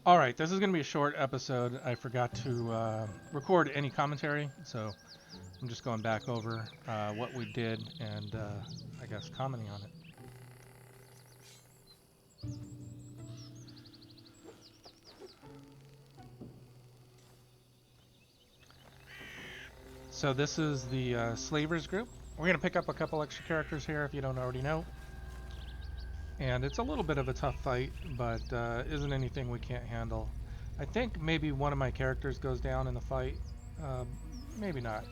All right, this is going to be a short episode. I forgot to record any commentary, so I'm just going back over what we did and I guess commenting on it. So this is the Slavers group. We're going to pick up a couple extra characters here if you don't already know. And it's a little bit of a tough fight, but isn't anything we can't handle. I think maybe one of my characters goes down in the fight. Maybe not.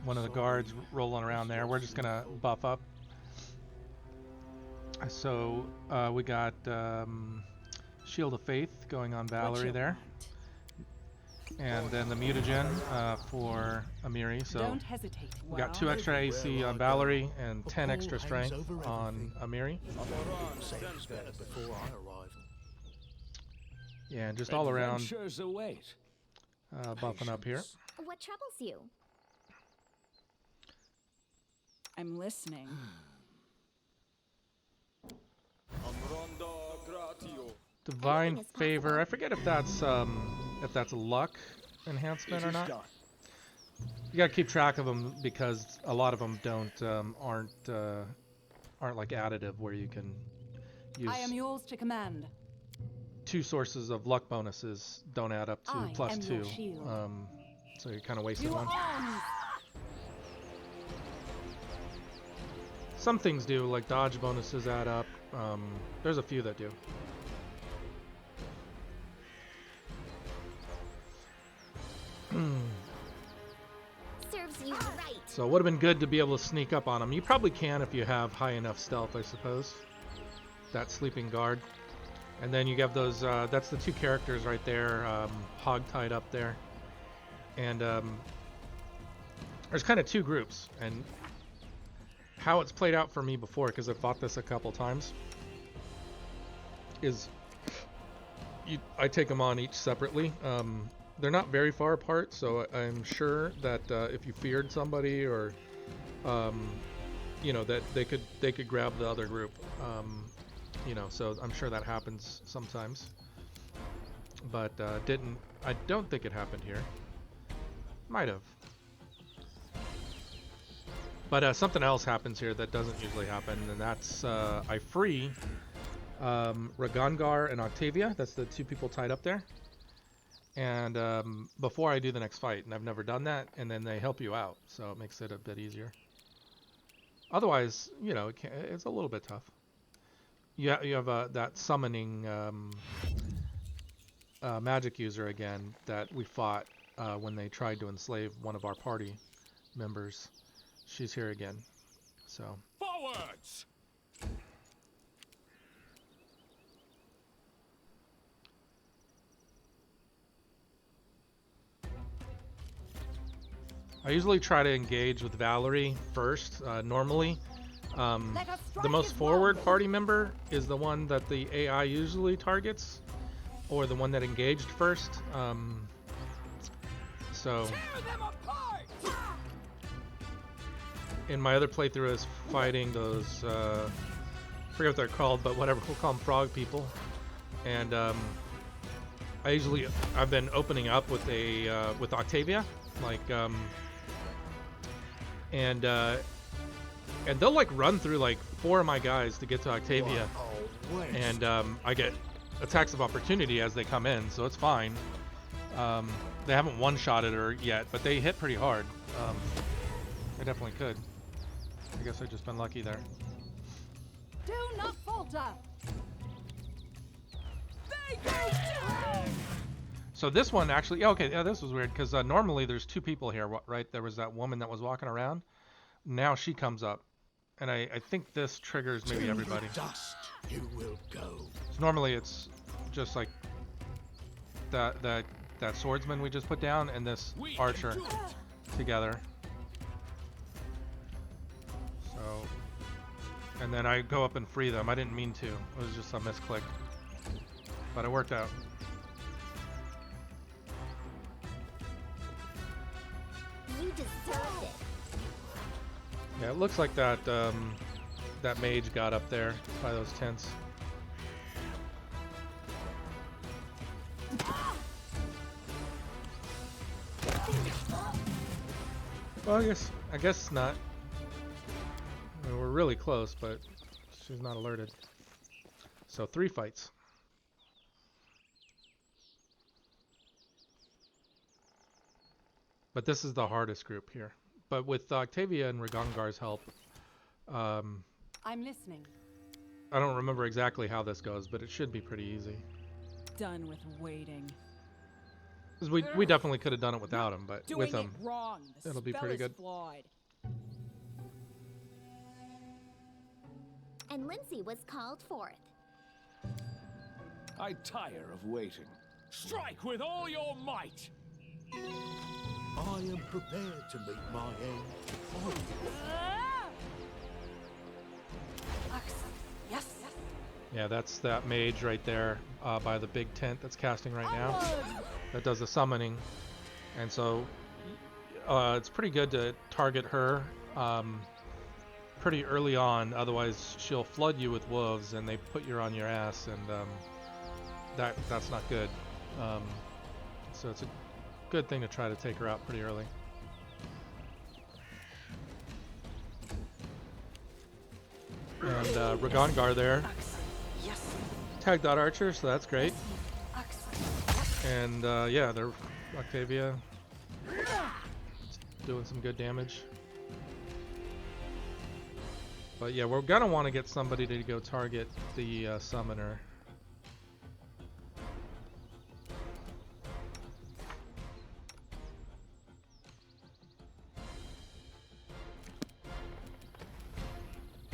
One of the guards rolling around there. We're just gonna buff up. So we got Shield of Faith going on Valerie there. And then the mutagen for Amiri. So Don't hesitate. we got 2 extra AC on Valerie and 10 extra strength on Amiri. Yeah, and just all around buffing up here. What troubles you? I'm listening. Divine Favor. I forget if that's luck enhancement or not. You gotta keep track of them because a lot of them aren't like additive where you can use. I am yours to command. 2 sources of luck bonuses don't add up to +2. So you're kind of wasting one. Some things do, like dodge bonuses add up. There's a few that do. Serves you right. So it would have been good to be able to sneak up on them. You probably can if you have high enough stealth, I suppose. That sleeping guard. And then you have those, that's the 2 characters right there, hog-tied up there. And there's kind of 2 groups. And how it's played out for me before, because I've fought this a couple times, is I take them on each separately. They're not very far apart, so I'm sure that if you feared somebody or, you know, that they could grab the other group. You know, so I'm sure that happens sometimes. But I don't think it happened here. Might have. But something else happens here that doesn't usually happen, and that's I free Ragangar and Octavia. That's the 2 people tied up there. And before I do the next fight, and I've never done that, and then they help you out, so it makes it a bit easier. Otherwise, you know, it's a little bit tough. You have that summoning magic user again that we fought when they tried to enslave one of our party members. She's here again, so. Forwards! I usually try to engage with Valerie first, normally. The most forward party member is the one that the AI usually targets, or the one that engaged first. So in my other playthrough is fighting those, I forget what they're called, but whatever, we'll call them frog people. And I've been opening up with with Octavia, like, and they'll like run through like 4 of my guys to get to Octavia, and I get attacks of opportunity as they come in, so it's fine. They haven't one-shotted her yet, but they hit pretty hard. They definitely could. I guess I've just been lucky there. Do not falter. So this one actually, yeah, this was weird because normally there's 2 people here, right? There was that woman that was walking around. Now she comes up, and I think this triggers maybe everybody. Dust you will go. So normally it's just like that swordsman we just put down and this archer together. So, and then I go up and free them. I didn't mean to. It was just a misclick, but it worked out. You deserve it. Yeah, it looks like that that mage got up there by those tents. Well, I guess not. I mean, we're really close, but she's not alerted. So 3 fights. But this is the hardest group here. But with Octavia and Ragongar's help, I'm listening. I don't remember exactly how this goes, but it should be pretty easy. Done with waiting. 'Cause we definitely could have done it without him, but Doing with him, it wrong. The it'll be spell pretty is good. flawed. And Lindsay was called forth. I tire of waiting. Strike with all your might! I am prepared to meet my end. Yes. Yeah, that's that mage right there by the big tent that's casting right now. That does the summoning. And so it's pretty good to target her pretty early on. Otherwise, she'll flood you with wolves and they put you on your ass. And that's not good. So it's a good thing to try to take her out pretty early. And Ragongar there tagged that archer, so that's great. And yeah, they're Octavia doing some good damage. But yeah, we're gonna want to get somebody to go target the summoner.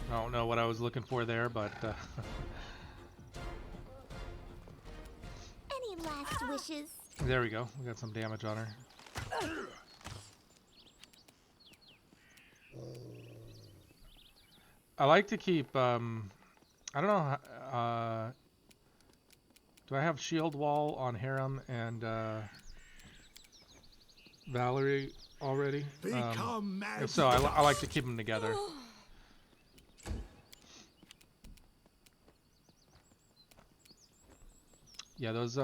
I don't know what I was looking for there, but Any last wishes? there we go. We got some damage on her. I like to keep, I don't know, do I have shield wall on Harem and Valerie already? Become mad. If so, I like to keep them together. Yeah, those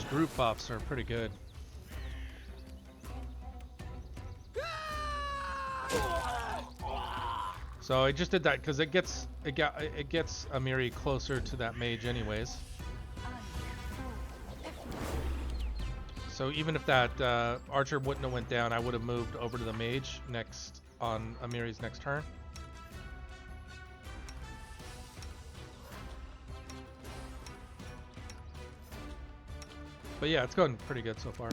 group buffs are pretty good. So I just did that because it gets Amiri closer to that mage anyways. So even if that archer wouldn't have went down, I would have moved over to the mage next on Amiri's next turn. But yeah, it's going pretty good so far.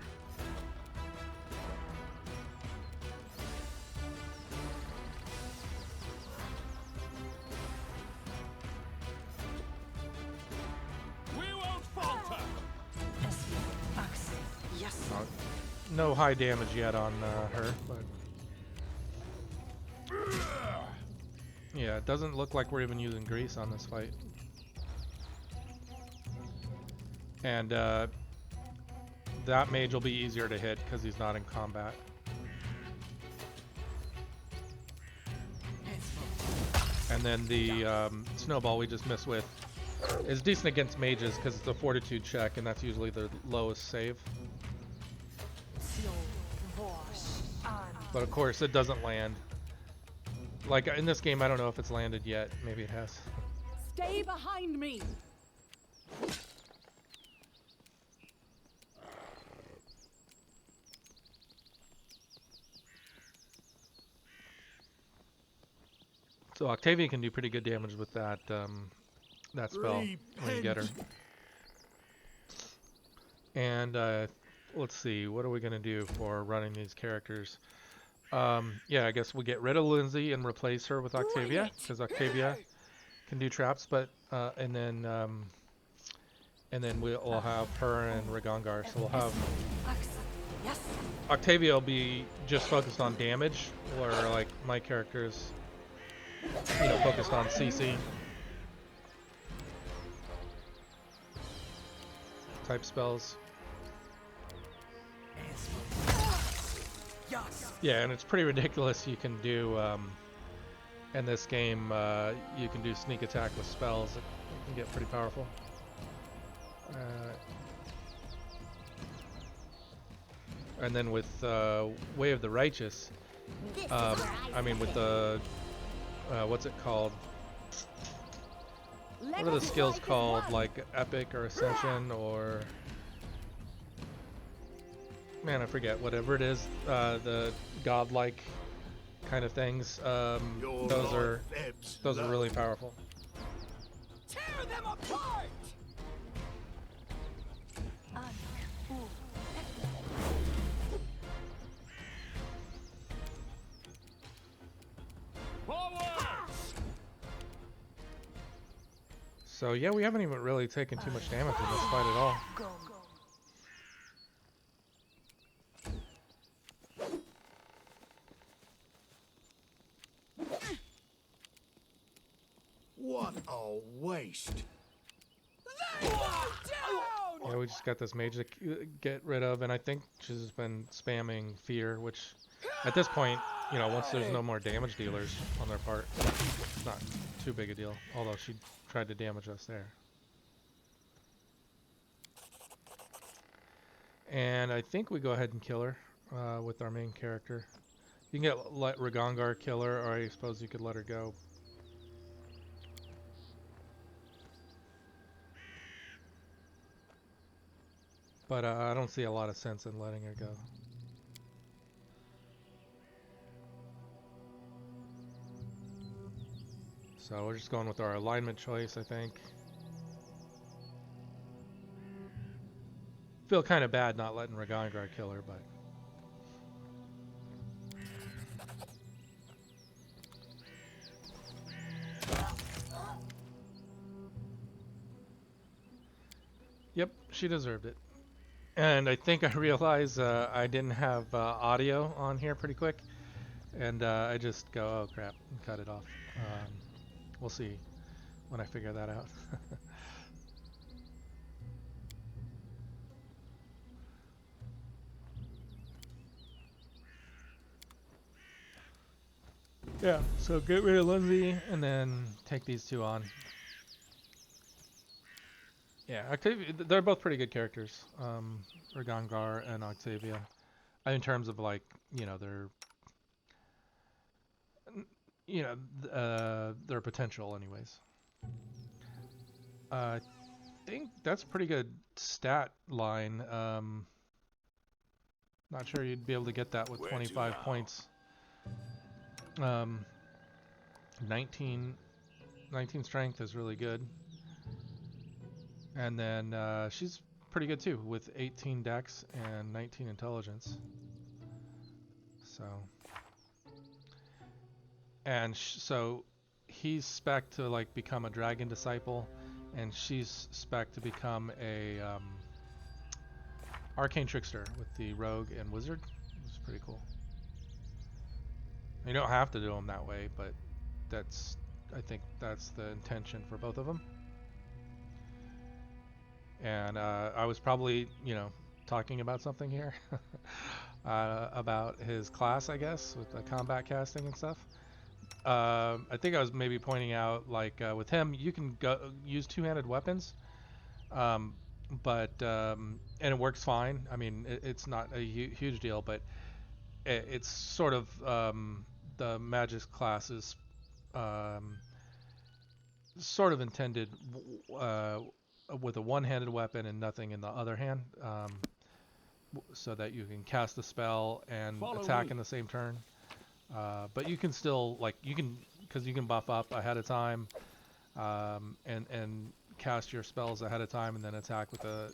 We won't falter! No high damage yet on her, but yeah, it doesn't look like we're even using grease on this fight. And that mage will be easier to hit because he's not in combat. And then the snowball we just missed with is decent against mages because it's a fortitude check, and that's usually the lowest save. But of course, it doesn't land. Like in this game, I don't know if it's landed yet. Maybe it has. Stay behind me. So Octavia can do pretty good damage with that that spell when you get her. And let's see, what are we gonna do for running these characters? Yeah, I guess we get rid of Lindsay and replace her with Octavia because Octavia can do traps. But and then we'll have her and Ragongar. So we'll have Octavia will be just focused on damage, or like my characters, you know, focused on CC type spells. Yeah, and it's pretty ridiculous. You can do in this game, you can do sneak attack with spells. It can get pretty powerful. And then with Way of the Righteous, This is where I mean with the what's it called? What are the skills called? Like Epic or Ascension or man, I forget. Whatever it is, the godlike kind of things. Those are really powerful. Tear them apart! So yeah, we haven't even really taken too much damage in this fight at all. What a waste. Yeah, we just got this mage to get rid of, and I think she's been spamming fear, which at this point, you know, once there's no more damage dealers on their part, it's not too big a deal, although she tried to damage us there. And I think we go ahead and kill her with our main character. You can let Ragongar kill her, or I suppose you could let her go. But I don't see a lot of sense in letting her go. So we're just going with our alignment choice, I think. Feel kind of bad not letting Ragongar kill her, but... Yep, she deserved it. And I think I realized I didn't have audio on here pretty quick. And I just go, oh crap, and cut it off. We'll see when I figure that out. Yeah, so get rid of Lindsay and then take these two on. Yeah, Octavia, they're both pretty good characters, Ragongar and Octavia. In terms of like, you know, their potential anyways. I think that's a pretty good stat line. Not sure you'd be able to get that with 25 points. 19 strength is really good. And then she's pretty good too with 18 dex and 19 intelligence. So, and so he's spec to like become a dragon disciple, and she's spec to become a arcane trickster with the rogue and wizard. It's pretty cool. You don't have to do them that way, but I think that's the intention for both of them. And I was probably, you know, talking about something here about his class, I guess, with the combat casting and stuff. I think I was maybe pointing out, like, with him, you can use two-handed weapons, and it works fine. I mean, it's not a huge deal, but it's sort of the Magic's class is sort of intended with a one-handed weapon and nothing in the other hand, so that you can cast a spell and attack in the same turn. But you can still, like, because you can buff up ahead of time, and cast your spells ahead of time and then attack with a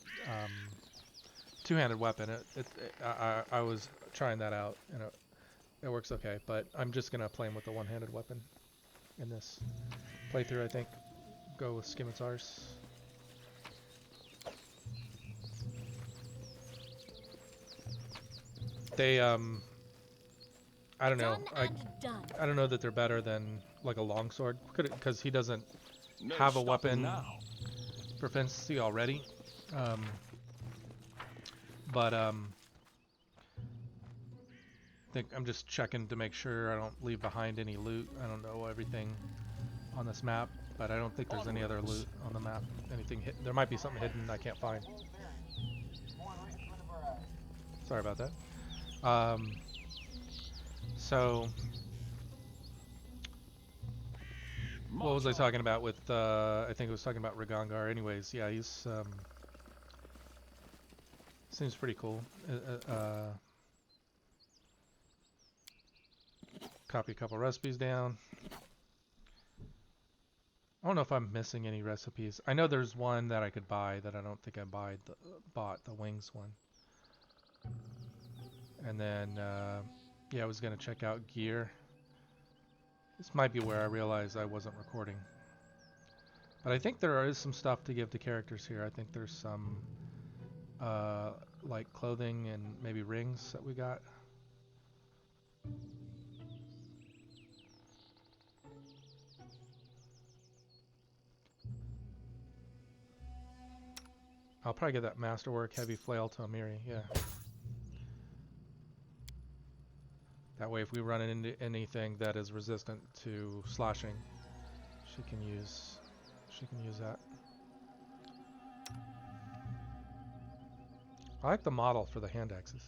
two-handed weapon. I was trying that out, and it works okay, but I'm just gonna play him with the one-handed weapon in this playthrough. I think go with scimitars. They I don't know. I don't know that they're better than like a longsword, because he doesn't have a weapon proficiency already. think I'm just checking to make sure I don't leave behind any loot. I don't know everything on this map, but I don't think there's any other loot on the map. Anything hit? There might be something hidden I can't find. Sorry about that. So what was I talking about with? I think I was talking about Ragangar. Anyways, yeah, he's seems pretty cool. Copy a couple recipes down. I don't know if I'm missing any recipes. I know there's one that I could buy that I don't think I bought the wings one. And then, yeah, I was gonna check out gear. This might be where I realized I wasn't recording. But I think there is some stuff to give to characters here. I think there's some, like clothing and maybe rings that we got. I'll probably get that masterwork heavy flail to Amiri, yeah. That way if we run into anything that is resistant to slashing, she can use that. I like the model for the hand axes.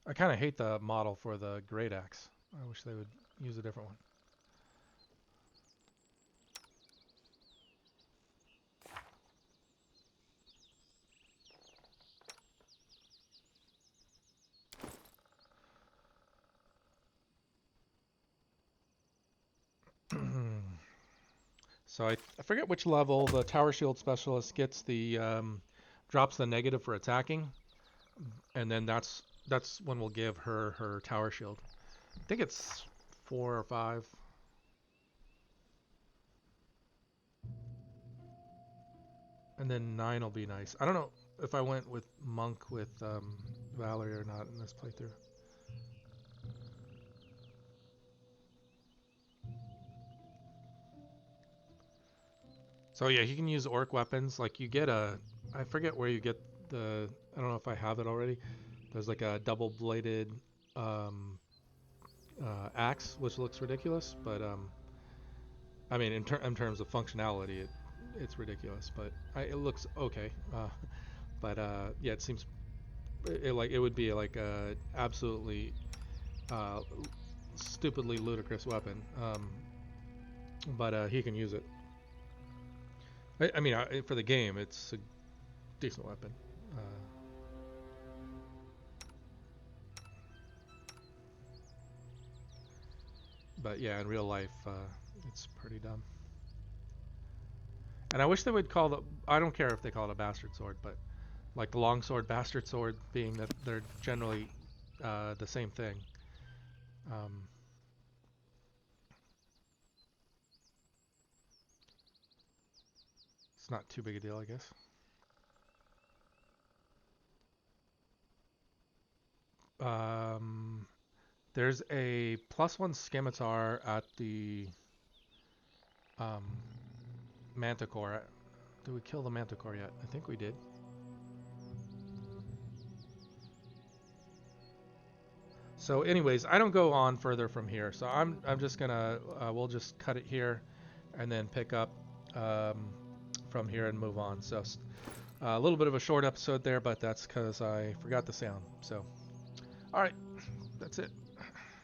I kind of hate the model for the great axe. I wish they would use a different one. So I forget which level the Tower Shield Specialist gets the drops the negative for attacking, and then that's when we'll give her Tower Shield. I think it's 4 or 5. And then 9 will be nice. I don't know if I went with Monk with Valerie or not in this playthrough. So yeah, he can use orc weapons. Like you get a, I forget where you get the, I don't know if I have it already. There's like a double-bladed axe, which looks ridiculous, but I mean in terms of functionality, it's ridiculous, but it looks okay. But yeah, it seems like it would be like a absolutely stupidly ludicrous weapon, but he can use it. I mean, for the game, it's a decent weapon. But yeah, in real life, it's pretty dumb. And I wish they would call the, I don't care if they call it a bastard sword, but like the longsword, bastard sword, being that they're generally the same thing. It's not too big a deal, I guess. There's a +1 scimitar at the Manticore. Did we kill the Manticore yet? I think we did. So anyways, I don't go on further from here. So I'm just gonna, we'll just cut it here and then pick up from here and move on. So a little bit of a short episode there, but that's because I forgot the sound. So, all right, that's it.